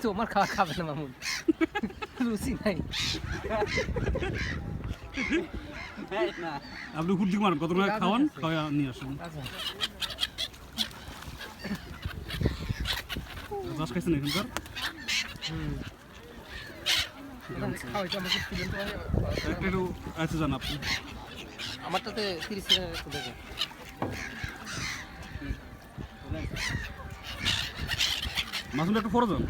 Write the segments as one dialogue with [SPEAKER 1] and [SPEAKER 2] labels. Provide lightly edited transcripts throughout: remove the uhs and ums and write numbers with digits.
[SPEAKER 1] তোমার খাওয়া খাবে না মামুন, রুচি নাই।
[SPEAKER 2] আপনি হুট দিকে মারেন, কত টাকা খাওয়ান, খাওয়া নিয়ে আসুন। রস খাইছেন এখানকার? একটু আছে জান আপনি?
[SPEAKER 1] আমারটাতে 30 সেকেন্ড একটু দেখো।
[SPEAKER 2] মাসুমটা একটু পরে যান,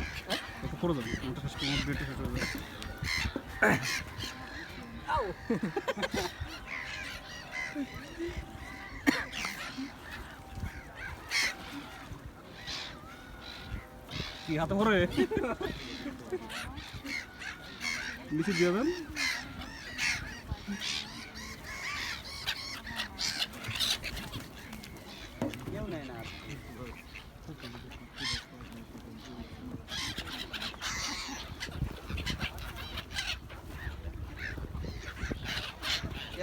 [SPEAKER 2] একটু পরে যান, ওটা শেষ করে ব্রেডটা শেষ হয়ে যাবে। কি হাতে পরে নিচে দিয়ে দেন।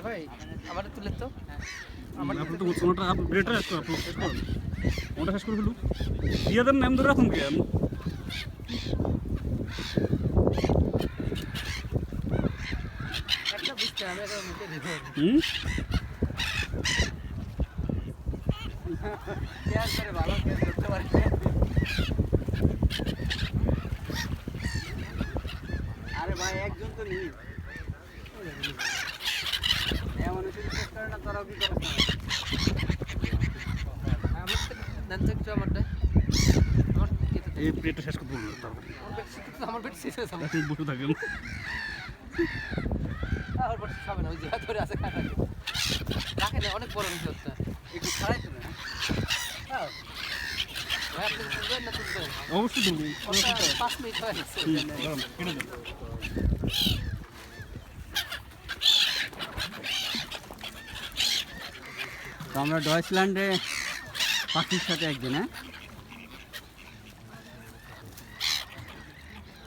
[SPEAKER 1] ভাই আমার তুলে তো
[SPEAKER 2] আপনি তো ওটা আপনি ব্রেডটা শেষ করুন, শেষ করুন, ওটা শেষ করে ফেলুন, দিয়ে দেন। নাম ধরে রাখুন কেন?
[SPEAKER 1] একটা বুঝতে আমি একটা মুখে দিব। কেয়ার করে ভালো কেয়ার করতে পারি। আরে ভাই একজন তো নেই, এমন শুধু চেক করে না, তোরাও কি করছ?
[SPEAKER 2] এই ব্রেডটা শেষ করতে বলুন,
[SPEAKER 1] আমার পেট শেষ হয়ে যাবে।
[SPEAKER 2] আপনি বসে থাকেন।
[SPEAKER 1] আমার পেট খাবে না, ওই যে ধরে আছে খাটা রাখে না, অনেক বড় নিচে হচ্ছে একটু ছাড়াই তো না। ভাই আপনি তুলবেন না তুলবেন?
[SPEAKER 2] অবশ্যই দেবো।
[SPEAKER 1] 5 মিনিট হয়ে গেছে।
[SPEAKER 2] কেটে দেন।
[SPEAKER 3] তো আমরা ডয়েচল্যান্ডে পাখির সাথে একদিন, হ্যাঁ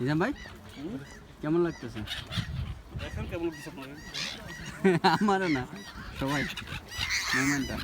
[SPEAKER 3] নিজাম ভাই কেমন লাগতেছে?
[SPEAKER 2] কেমন লাগতেছে আপনার?
[SPEAKER 3] আমারও না, সবাই মোমেন্টটা